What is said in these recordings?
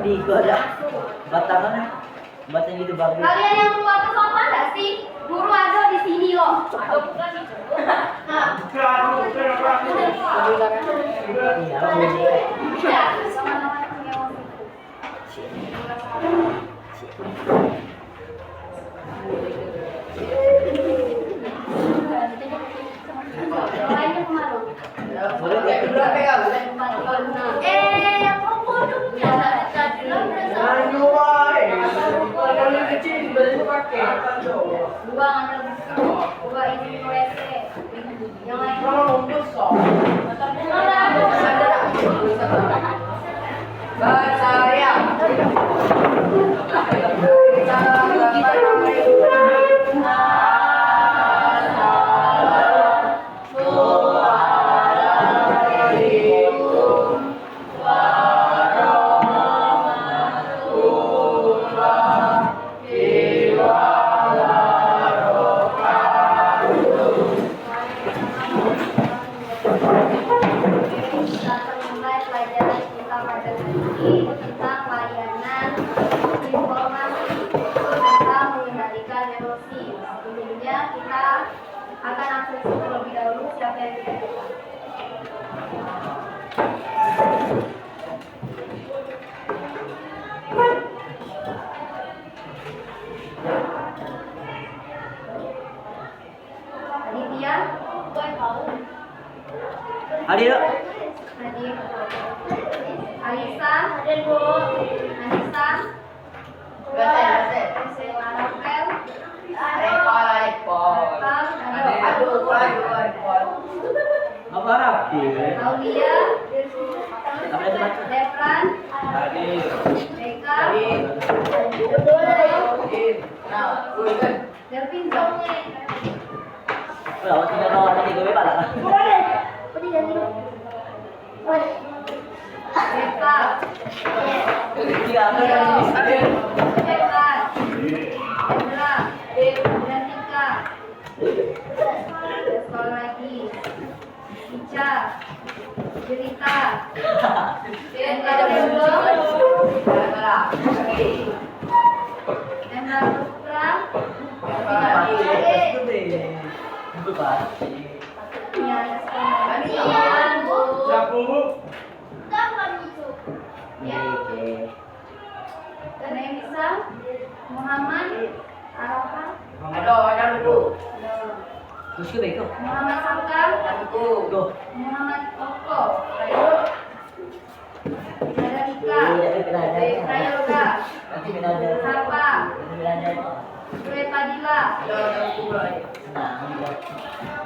di gua ada batangan batang itu bagus. Kalian yang keluar ke sopan nggak sih? Guru ada di sini loh. Ada bukan itu. Nah. Iya, sama-sama punya Hadir dok. Hadir. Alisa, hadir Bu. Anissa. Novel. Apa rapi? Aulia. Apa itu baca? Devran. Hadir. Eka. Devin Zonge. Kalau tidak tahu apa tiga bebas lah. Eka. Tiga hadir. Eka. Indra. Dantika. Sekolah lagi. Ica. Cerita. Endra Putra. Itu pasti. Ya, Nisa, Muhammad, Arafah, Terus ke beko? Muhammad Sakar, Go. Muhammad Oko, Radika, Prayoga, Sapa, Sue Padilla,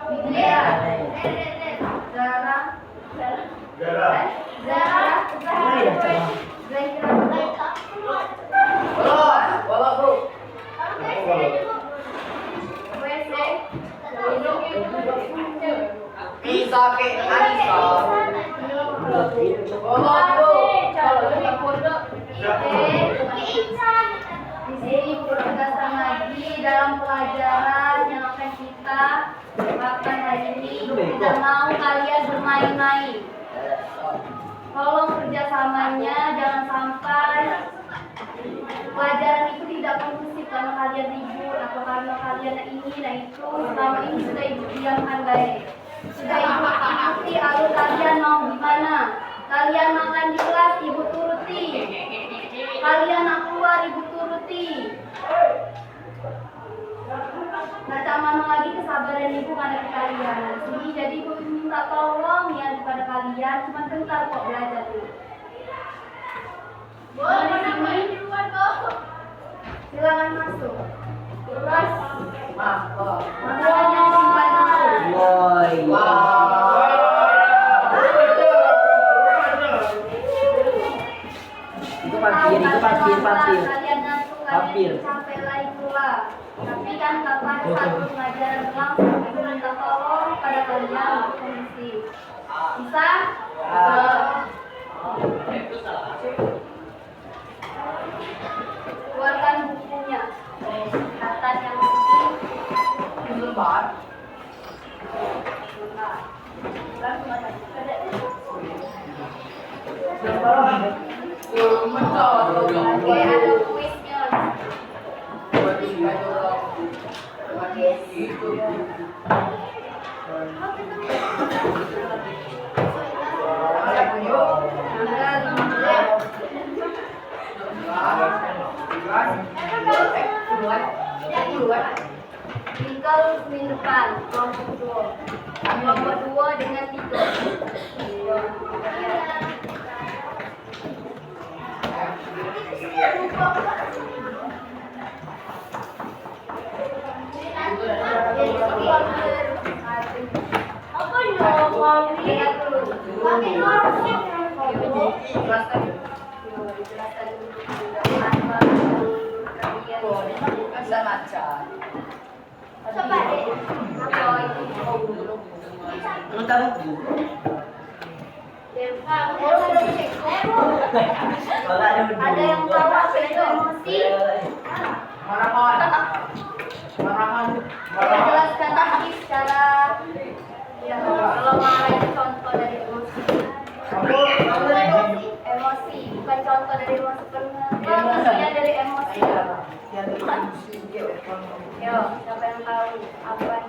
Widya, Zara, Di sini penegasan lagi dalam pelajaran yang akan kita lakukan hari ini. Tidak mau kalian bermain-main. Tolong kerjasamanya, jangan sampai pelajaran itu tidak kondusif karena kalian ribut atau karena kalian ini dan itu. Selama ini sudah ibu diamkan guys. Sudah ibu ikuti alur kalian mau gimana. Kalian makan di kelas, ibu turuti. Kalian nak keluar, ibu turuti. Nah, tak mana lagi kesabaran ibu pada kalian. Jadi ibu minta tolong ya kepada kalian. Cuma bentar kok belajar tuh. Boleh main di luar kok. Silakan masuk. Terus, masalahnya simpan dulu. Woi. Itu parkir. Kalian ngantuk, kalian sampai lagi keluar. Tapi kan kapan satu pelajaran berlangsung, ibu minta tolong pada kalian untuk mengisi. Bisa? Keluarkan bukunya. Catatan yang penting. Lembar. Tinggal minggu depan kelompok 2 dengan 3. Anong tanong ko? Wala naman. Ada yang tahu apa itu emosi? Saya jelaskan lagi secara kalau marah itu contoh dari emosi. Emosi bukan contoh dari emosi, pengertian dari emosi. Yo, siapa yang tahu apa yang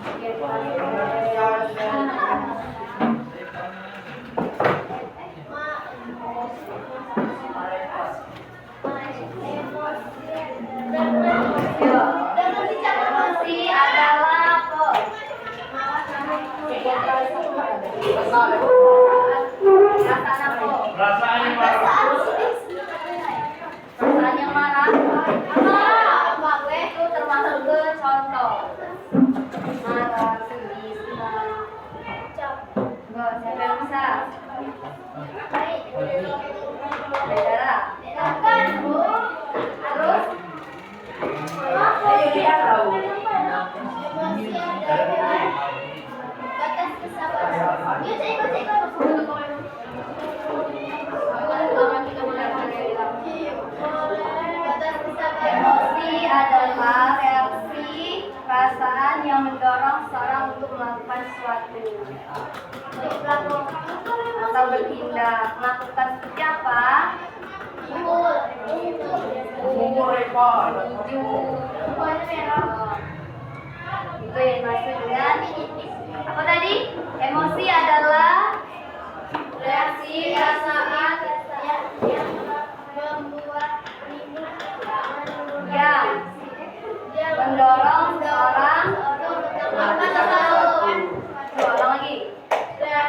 emosi adalah apa? Perasaan yang marah. Itu termasuk ke contoh. Marah, sedih, senang. Enggak, siapa yang bisa? Saudara. Terus? Ayo kita tahu. Batas kesabaran. Emosi adalah reaksi perasaan yang mendorong seseorang untuk melakukan sesuatu atau bertindak. Melakukan seperti apa? Itu yang dimaksud dengan apa tadi? Emosi adalah reaksi perasaan yang membuat yang mendorong seseorang melakukan sesuatu. Ulang lagi.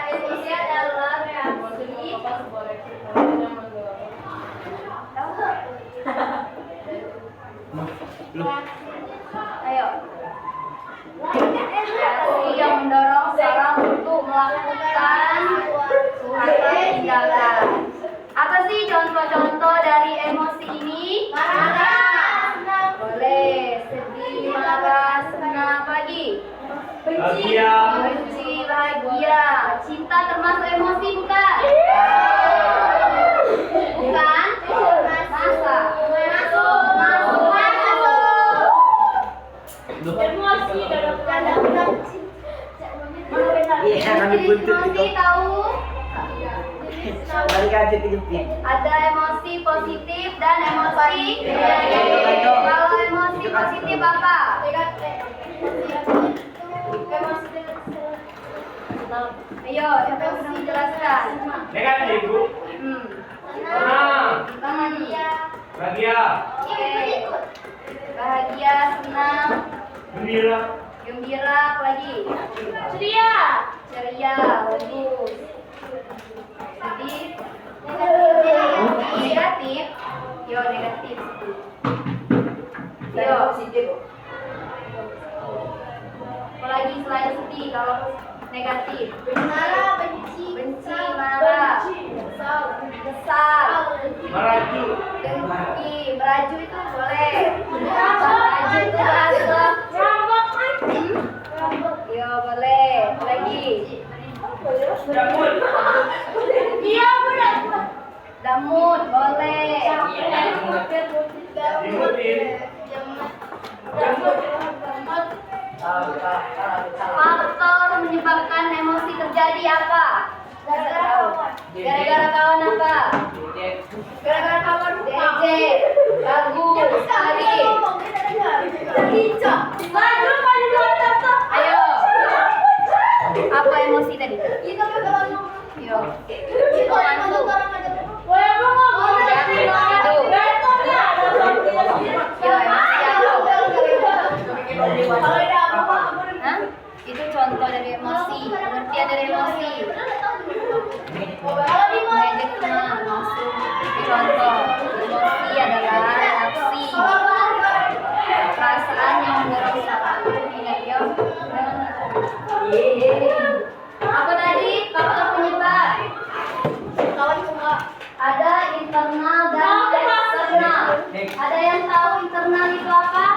Emosi adalah reaksi. Ayo. Reaksi yang mendorong seseorang untuk melakukan suatu tindakan. Apa sih contoh-contoh dari emosi ini? Marah. Boleh. Sedih, marah, senang, apa lagi? Benci, bahagia. Cinta termasuk emosi bukan? Bukan? Masa? Masuk. Emosi dalam Iya, kami buntut emosi itu. tahu? Balik aja ke jepit. Ada emosi positif dan emosi negatif. Kalau emosi positif apa? Ayo, siapa yang bisa menjelaskan? Negatif, Bu. Senang. Bahagia. Oke. Bahagia, senang, Gembira. gembira, apa lagi? Ceria, bagus. Sedih, negatif. Yo, negatif. Yo, apalagi selain sedih kalau negatif? Benci, marah, kesal, Meraju. dengki, meraju itu boleh. Meraju itu bahasa. Yo, boleh. Lagi. Jamur. Damut, boleh. Dimutin. Faktor menyebabkan emosi terjadi apa? Gara-gara kawan apa? Gara-gara kawan DJ. Bagus. Lagi. Ayo. Apa emosi tadi? Yo. Hidup. Apa tadi? Faktor penyebab. Ada internal dan eksternal. Ada yang tahu internal itu apa?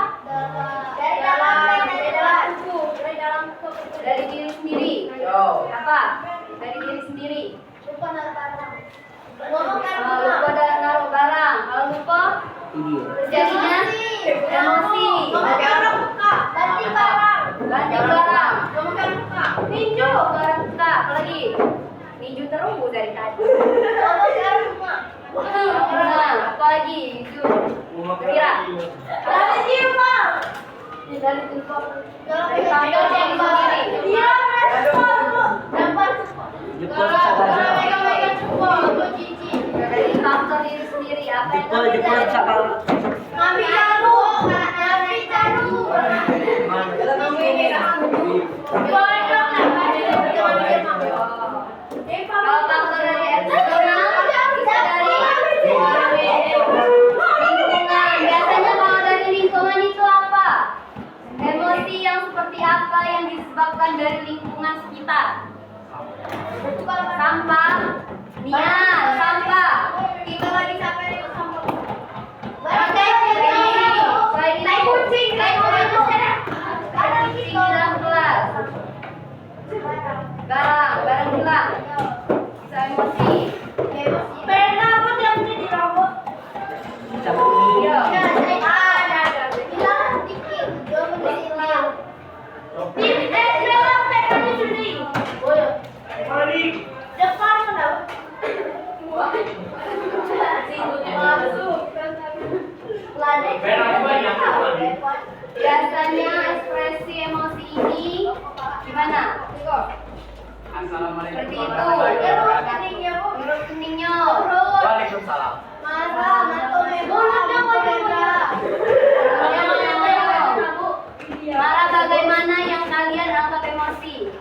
Dari diri sendiri. Apa? Dari diri sendiri. Lupa dan naruh barang. Kalau lupa, jadinya emosi. Ganti barang. Ninju barang buka. Apalagi? Ninju terus dari tadi. Nah, apa lagi? Itu. Kira. Faktor yang sendiri. Jempol sakal. Dari faktor diri sendiri. Apa yang kamu Jempol cari? sakal. Kalau faktor dari eksternal bisa dari lingkungan. Biasanya kalau dari lingkungan itu apa? Emosi yang seperti apa yang disebabkan dari lingkungan sekitar? Sampah. Niat, sampah. Kita lagi sampai di sampah. Barang hilang. Bisa emosi. Cabut ini. Iya. Mari. Biasanya ekspresi emosi ini gimana? Seperti itu. Urut keningnya. Waalaikumsalam. Marah bagaimana yang kalian anggap emosi?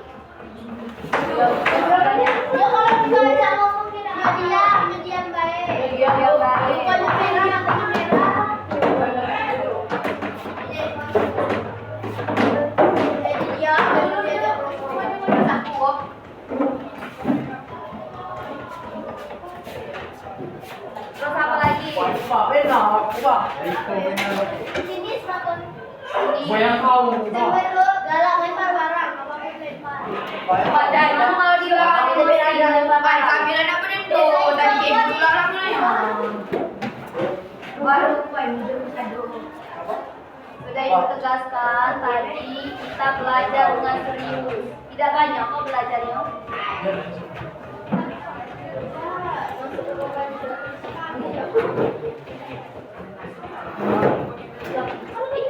Terus apa lagi? Yang kau Padahal kalau di luar itu bisa lempar baru sudah ibu tegaskan tadi kita belajar dengan serius. Tidak banyak kok belajarnya.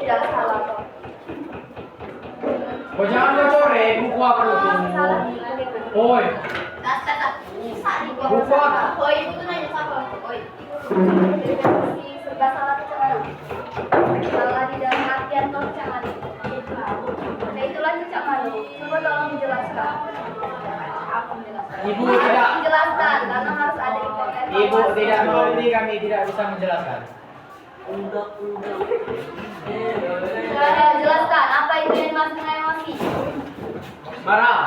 Tidak salah kok. kau jangan core buku apa lu? Oi, buku apa? Serba salah itu cara. Salah di dalam artian atau cara. Nah itulah cicak malu. Coba tolong menjelaskan. Aku menjelaskan. Ibu tidak. Menjelaskan karena harus ada evaluasi. Ibu tidak mengerti, kami tidak bisa menjelaskan. Jelaskan apa itu yang dimaksud dengan emosi. Marah.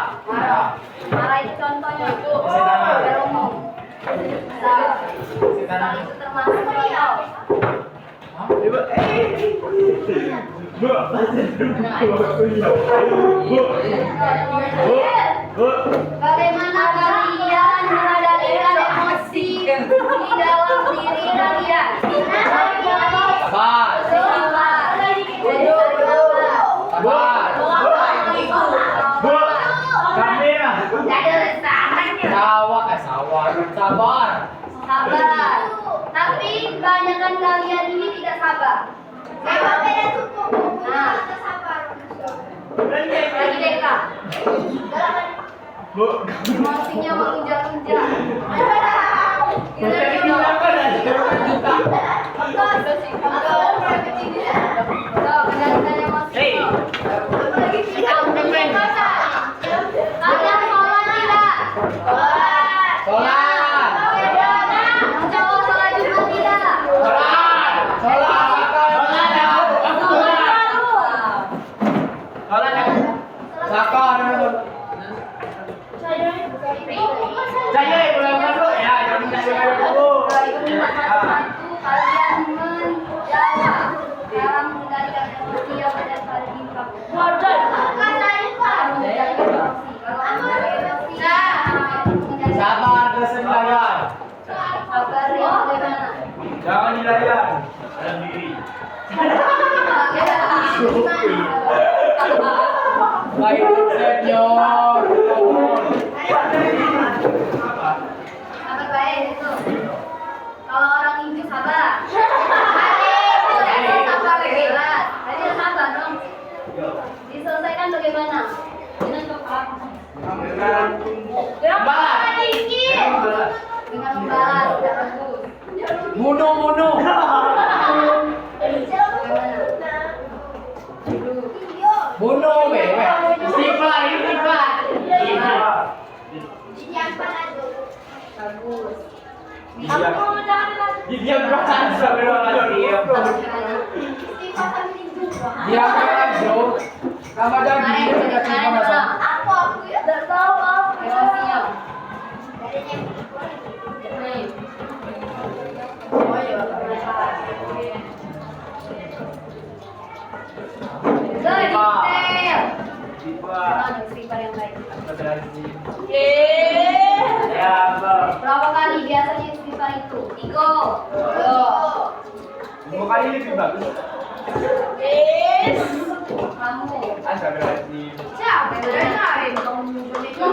Marah itu contohnya itu Setanah. biar umum. Setanah. Itu termasuk contoh. Bagaimana kalian mengendalikan emosi di dalam diri kalian? Sabar. Kamera. Sabar. Sabar. Tapi kebanyakan kalian ini tidak sabar. Nah, lagi Deka. Emosinya melunjak-lunjak. Kendalikan emosi. Hey. Kalian sholat tidak? Sholat. Mencoba sholat Jumat tidak? Sholat. Sakar. Dalam diri. Baik, senior. Sabar baik itu. Kalau orang Inggris sabar. Adil, sabar jelas. Adil sabar dong. Diselesaikan bagaimana? Dengan kepala. Dengan tumbuk. Dengan dikit. Dengan membalas, tidak bagus. Bunuh. Bunuh, bebek. Istighfar. Bagus. Didiamkan sampai orang Diamkan, bro. Kamu ada di Aku ya tidak tahu apa. Emosinya. Oh iya. Detail. Istighfar yang baik. Ya, Bang. Berapa kali biasanya istighfar itu? 3. 2 kali lebih bagus. Kamu. Astagfirullahaladzim. Siapa yang berenarin kamu nyusul-nyusul?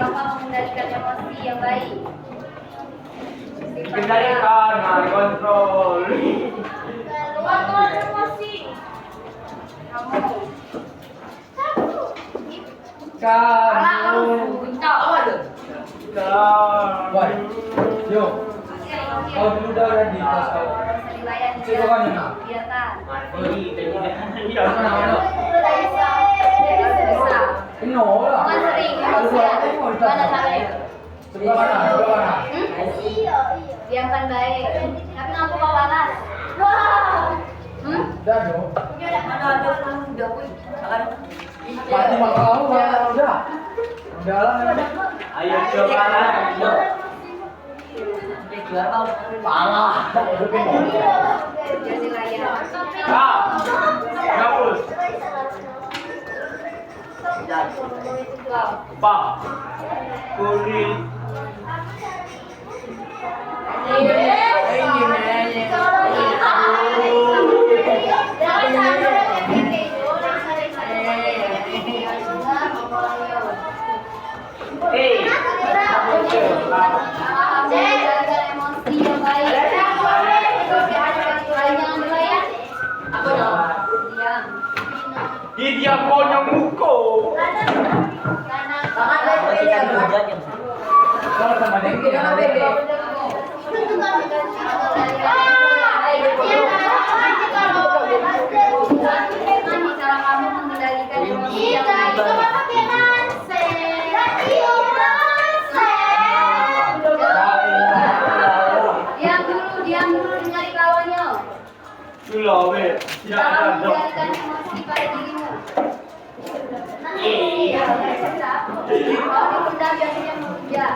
Kalau kamu mengendalikan emosi yang baik. Kendalikan, kontrol. Kontrol emosi. Kamu. Kamu. Boy, yo. Kau dulu udah di tas kau. Siapa kan yang nak? Biarkan. No lah. Bukan sering, mana caranya? Sebelah mana? Diamkan baik. Tapi ngaku kau balas. Udah dong. Mati maka kamu udah. Udah lah. Ayo coba lah. Juara kau. Parah. Jadi layan. Hapus. Pak. Kulit. Dia konyol muko. Kalau sama dengki ya bebe. Cara kamu mengendalikan emosi yang baik. Diam dulu mencari kawannya. Sulah, weh. Tidak Cara ada. mengendalikan emosi pada dirimu. Kalau dipenda biasanya memuja.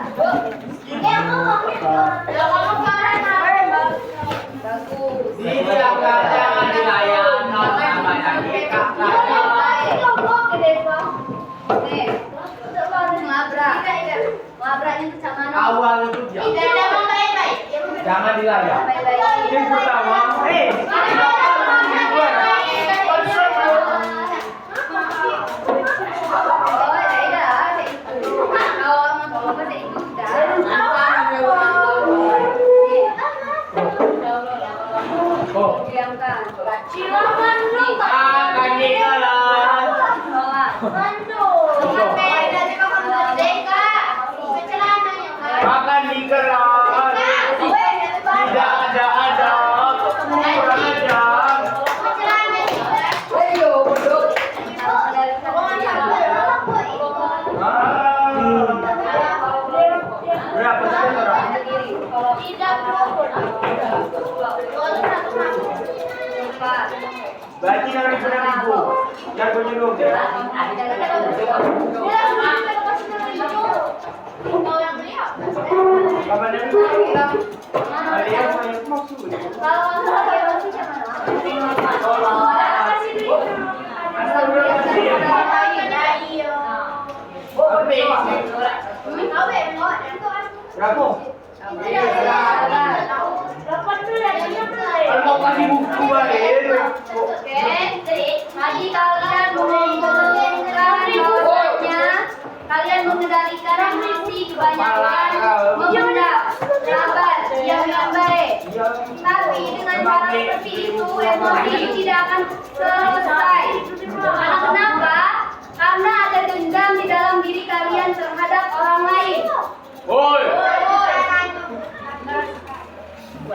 Bagus. Jangan dilayan. Ngabraknya itu sama Awal itu jangan dilayan. Yang pertama, makan di keran. Tidak ada adab. Kurang ajar. Berapa sih orang? Berarti nanti pernah ibu. Jagonya dong ya. Kapan dari Alia mau maksud. Berapa? Kalau mau kasih buku balik. Oke, lagi kalian kalian mengendalikan emosi kebanyakan, memendam, sabar, diam dengan baik. Tapi dengan cara seperti itu emosi tidak akan selesai. Karena kenapa? Karena ada dendam di dalam diri kalian terhadap orang lain. Oi.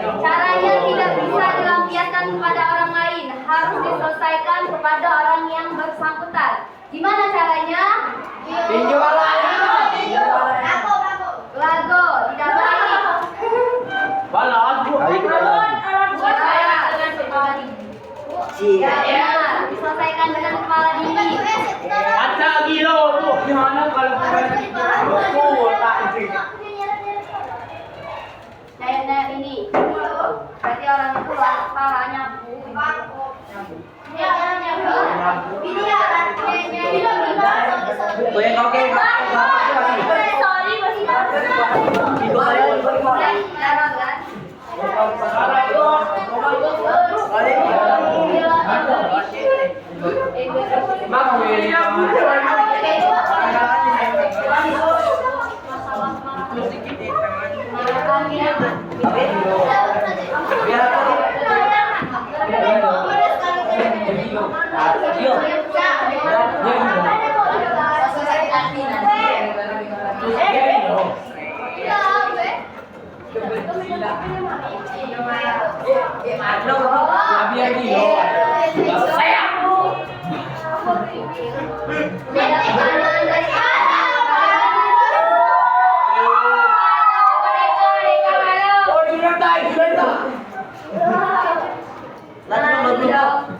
Caranya tidak bisa dilampiaskan kepada orang lain, harus diselesaikan kepada orang yang bersangkutan. Gimana caranya? Tinju Lago, tidak baik. balas. Kali kita lagi. Ya, benar. Diselesaikan dengan kepala dingin. Kaca gilo tuh. Gimana kalau buku tak isi? Kayak ini. Berarti orang itu kepalanya bu. Goyang oke. Sorry, masih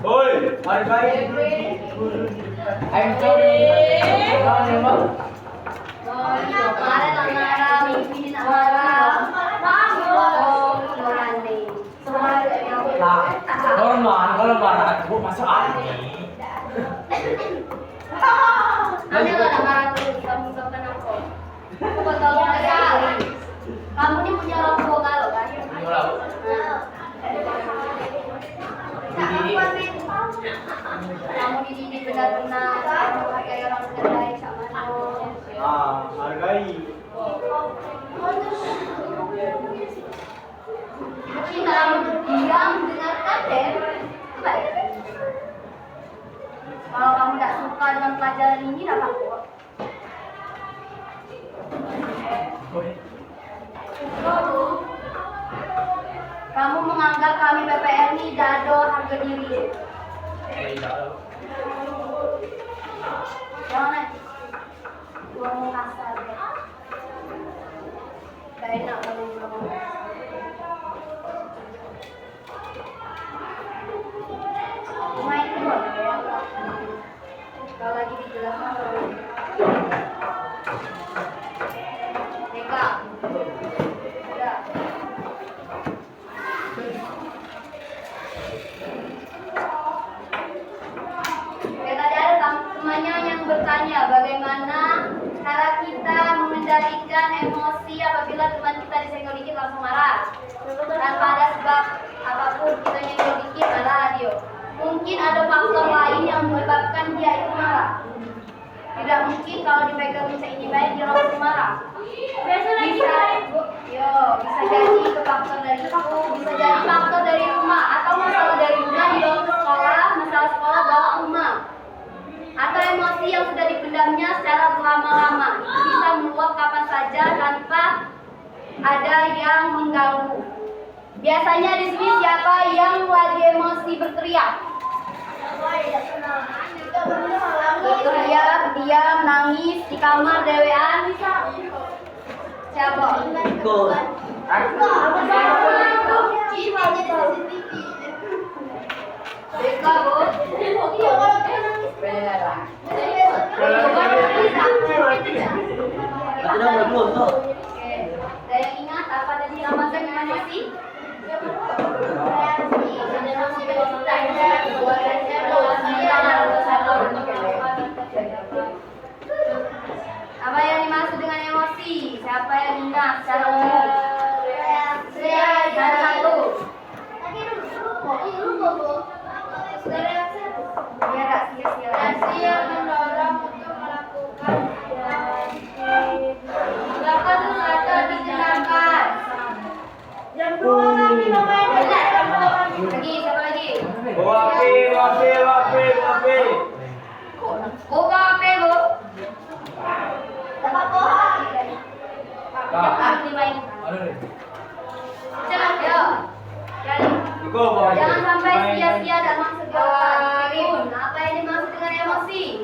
Oi, hargai. I'm sorry. Normal, kalau marah aku masuk angin. Kamu ini punya lampu galau kan? Kamu dididik benar-benar, kamu kayak orang terbaik sama kamu. Hargai. Tapi kalau diam dengarkan deh, baik. Kalau kamu tidak suka dengan pelajaran ini, tidak apa-apa. Kamu menganggap kami PPR ini dado harga diri. Jangan ngomong kasar. Gak enak kalau ngomong. Main dulu ya. Kalau lagi dijelaskan kalau Deka. Udah. Tadi ada temannya yang bertanya bagaimana cara kita mengendalikan emosi apabila teman kita disenggol dikit langsung marah tanpa ada sebab apapun. Kita nyenggol dikit marah dia. Mungkin ada faktor lain yang menyebabkan dia itu marah. Tidak mungkin kalau dipegang bisa ini baik dia langsung marah. Bisa jadi itu faktor dari itu, bisa jadi faktor dari rumah atau masalah dari rumah dibawa ke sekolah, masalah sekolah bawa ke rumah. Atau emosi yang sudah dipendamnya secara berlama-lama itu bisa meluap kapan saja tanpa ada yang mengganggu. Biasanya di sini siapa yang lagi emosi berteriak? Berteriak, diam, nangis di kamar dewean. Siapa? Ikut. Beka, Bu. Tapi dah belum tuh. Oke. Saya ingat apa tadi namanya emosi? Siapa yang ingat secara umum? Ada satu. Dia rahasia mendorong untuk melakukan berapa tuh kata dikenakan? Jam 2 lagi namanya. Lagi siapa lagi? Wapi. Buka HP, Bu. Dapat pohon. Dapat dimain. Cepat, yuk. Jangan sampai sia-sia dalam segala apapun. Apa yang dimaksud dengan emosi?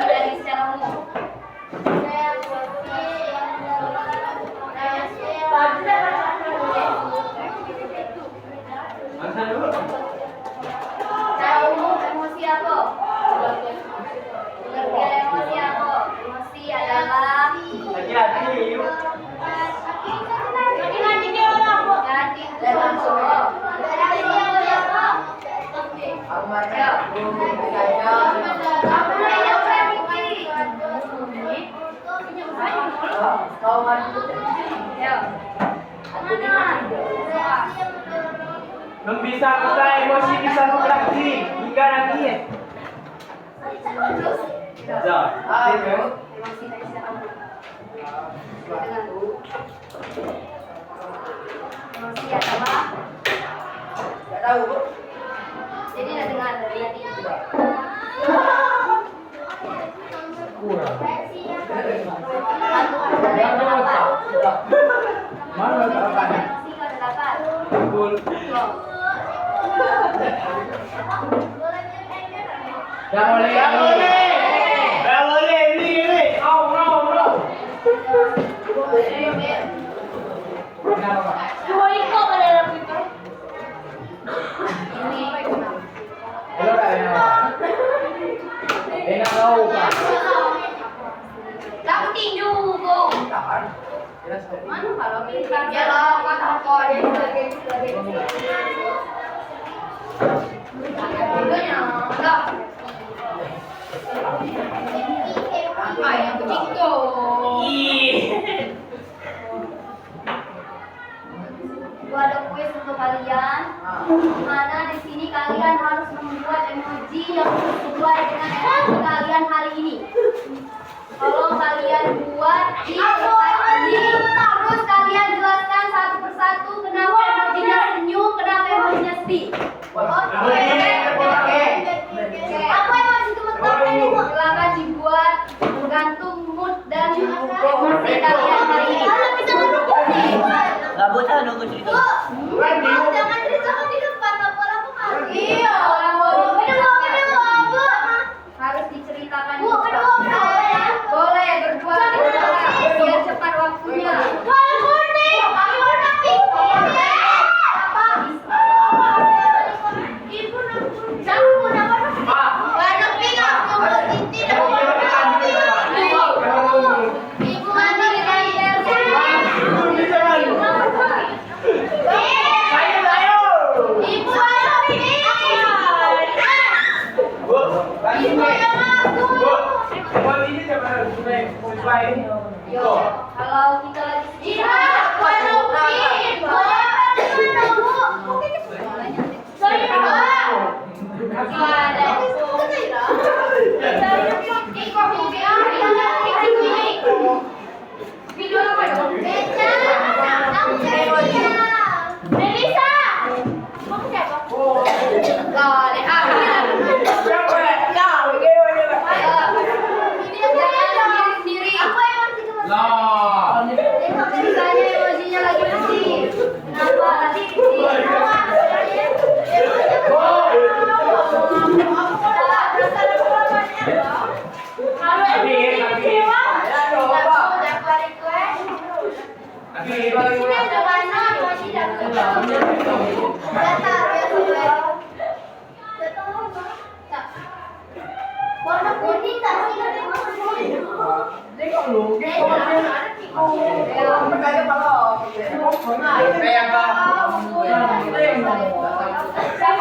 Dari secara umum. Secara umum emosi apa? Pengertian emosi apa? Emosi adalah Bisa emosi bisa reaksi hingga nanti. Emosi adalah jadi tidak dengar dari tadi. Mana letaknya? Betul. Jangan boleh. Ini. Kenapa, Pak? Hello, enak tahu, Pak. Kamu tinju, Bu. Mana kalau kita ya lo kata kode sebagai Gua ada kuis untuk kalian. Mana di sini kalian harus membuat emoji yang sesuai dengan emoji kalian hari ini. Tolong kalian buat di kertas ini. Terus kalian jelaskan satu persatu kenapa emojinya senyum, kenapa emojinya sedih. Oke. Apa emoji teman-teman ini, Bu? Silakan dibuat tergantung mood dan emosi kalian hari ini. Gak boleh nunggu cerita. Jangan ceritakan di depan laporan aku. Iya. Bu. Harus diceritakan. Bu, boleh berdua biar cepat waktunya. Yo, kalau kita lagi emojinya lagi bersih. Kenapa lagi warna kuning tak sih? Dia kok lu? Dia kok dia? Kayak balok.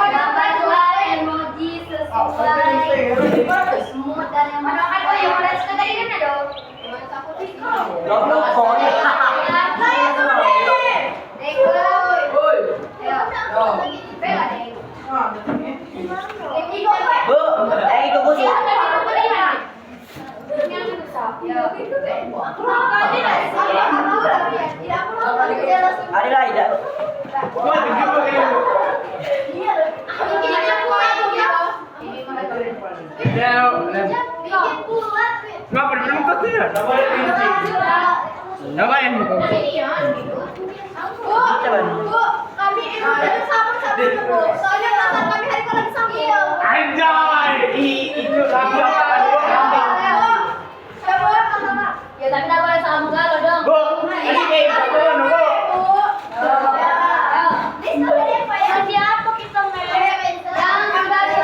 Gambar dua emoji sesuai mood dan yang mana kan yang udah sekali kan ada. Itu Bu sih. Ada lah tidak. Nggak pernah nonton tidak? Ngapain? Anjay, itu lagu apa? Ya tapi tak boleh sama galau dong. Bu, ini kayak apa Bu? Siapa kita main? Jangan ayo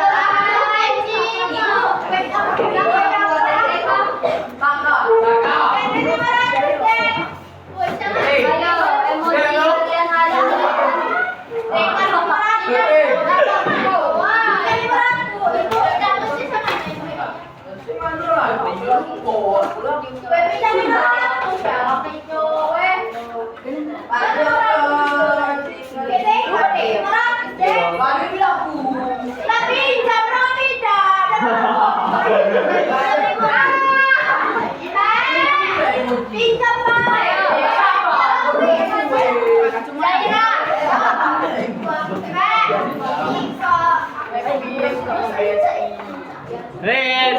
emoji kalian hari Res.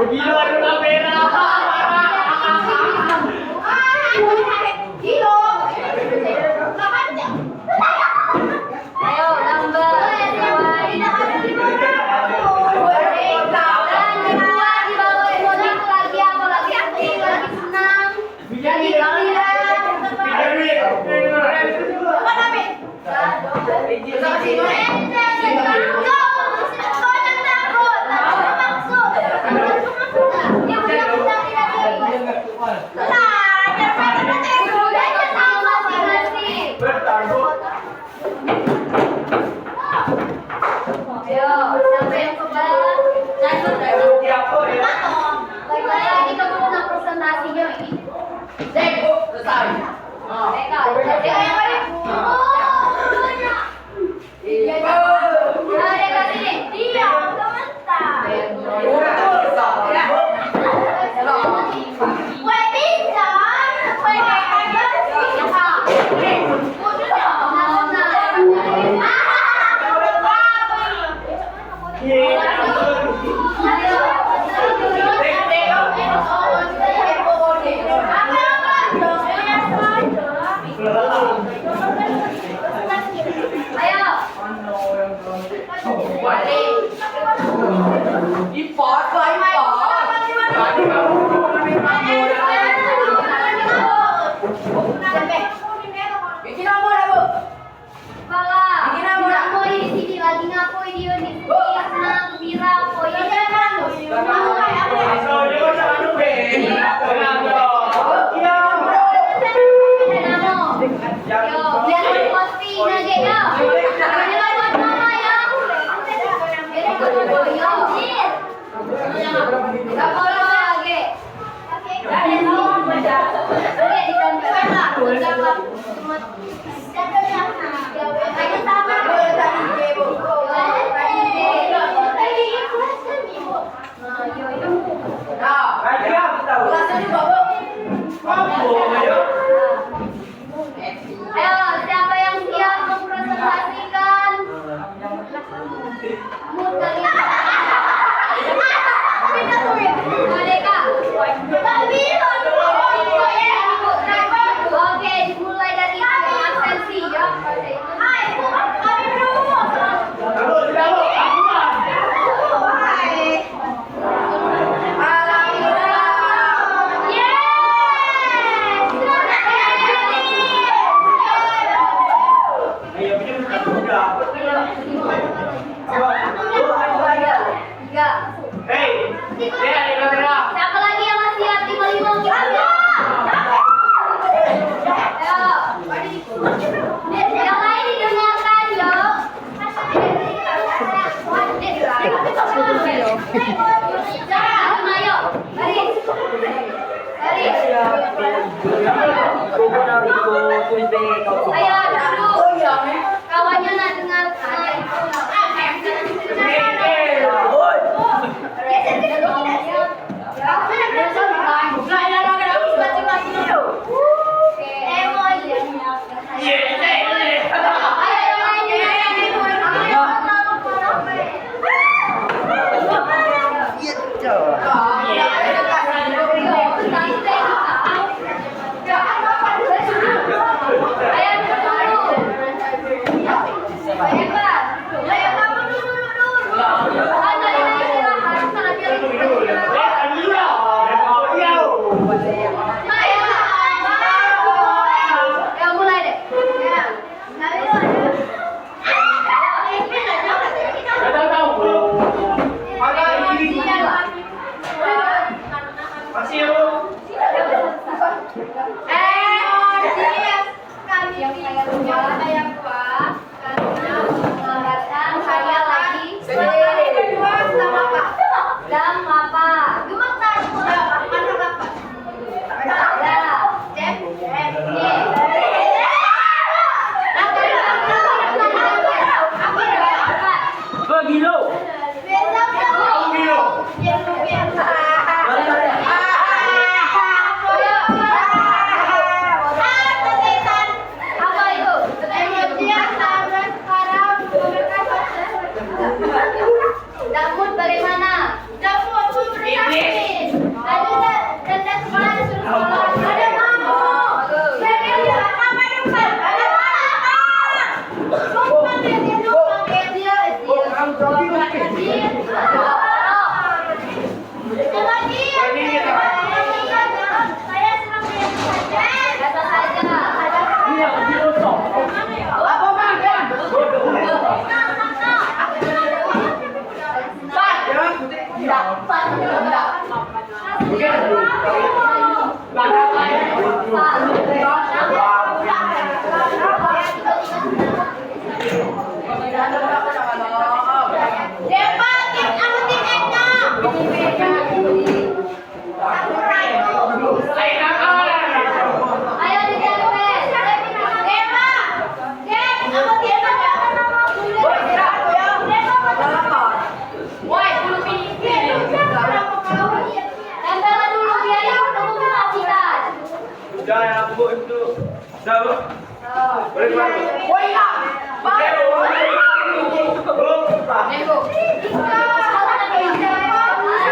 Begitu ada kamera. Ayo gambar Ayo, siapa yang siap mempresentasikan mood kalian? Mereka. Oke, dimulai dari absensi ya. Yeay! Ayo, baris. Baris. Kuko na iko tulis be kau. Ayo, duduk. Kawannya nak dengarkan. Damut bagaimana? Damut berkasih. Dan sekolah disuruh sekolah. Ada kamu. Ada apa depan? Ada apa? Lupa dia lupa dia. Saya senang biasa saja.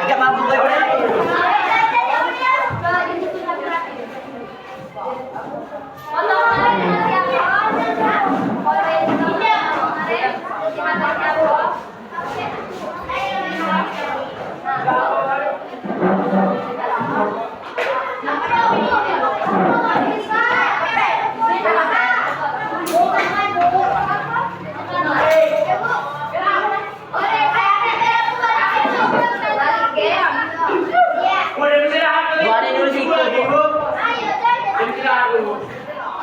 Tidak mampu Buat dulu sih.